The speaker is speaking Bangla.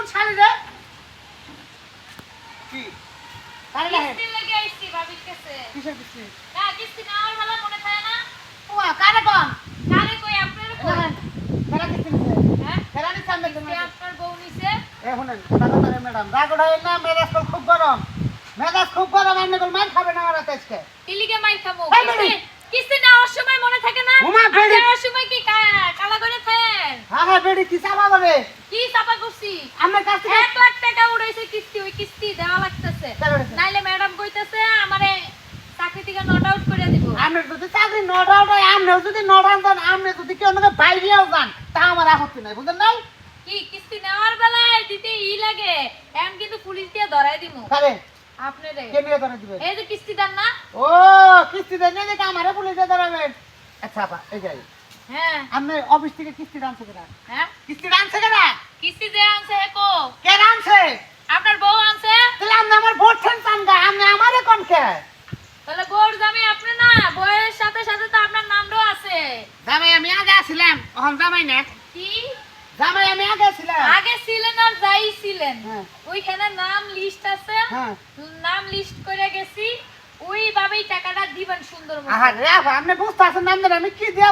কোন শাড়ি রে কি আরে না কিস্তি লেগে আইছি ভাবির কাছে। কিসের কিস্তি না কিস্তি নেওয়ার বেলা মনে থাকে না? ওয়া কারে কোন কারে কই আপনার কই? কারা কিস্তি নিছে হ্যাঁ? কারানি সামনে কিস্তি আপনার বউ নিছে? এখন দাদা ম্যাডাম রাগ ওঠাই না মেজাজ খুব গরম আপনি কোন মার খাবে না ওরা আজকে ইলিগে মাই খাবো। এই বেটি। কিস্তি নেওয়ার সময় মনে থাকে না? ওমা আর বেটি। দেওয়ার সময় কি কালা করে থাকেন? হ্যাঁ হ্যাঁ বেডি কি চাপা বলে কি চাপা করছি? আমার কাছ থেকে 1 লাখ টাকা উড়াইছে কিস্তি, ওই কিস্তি দেওয়া লাগতেছে। কেন উড়াইছে? নাইলে ম্যাডাম কইতেছে আমারে চাকরি থেকে নট আউট করে দিব। আপনি যদি চাকরি নটা উঠায় আপনিও যদি নটা দেন আপনি যদি কেউ আমাকে বাইরেও যান তা আমার আপত্তি নাই বুঝলেন নাই কি কিস্তি নেওয়ার বেলায় দিতে লাগে এম কিন্তু পুলিশ দিয়ে ধরাই দিমু কারে আপনারে। কে নিয়ে ধরে দিবে এই যে কিস্তি দেন না? ও কিস্তি দেন না দেখে আমারে পুলিশে ধরাবেন আচ্ছা আপা এই যাই হ্যাঁ আপনি অফিস থেকে কিস্তি আনছে কেনা হ্যাঁ কিস্তি আনছে কেনা কিস্তি যে আনছে হেকো কে আনছে আপনার বউ আনছে। তাহলে আপনি আমার ভোট ছেন গা আপনি আমারে কোন কে তাহলে বউর জামাই আপনি না, বউয়ের সাথে সাথে তো আপনার নামটাও আছে। জামাই আমি আগে আসছিলাম এখন জামাই না কি জামাই আমি আগে আসছিলাম আগে ছিলেন আর যাই ছিলেন হ্যাঁ। ওইখানে নাম লিস্ট আছে, হ্যাঁ নাম লিস্ট করে গেছি, ওইভাবেই টাকাটা দিবেন সুন্দর মতো। আরে আপনি বুঝতে পারছেন না আমি কি দিয়া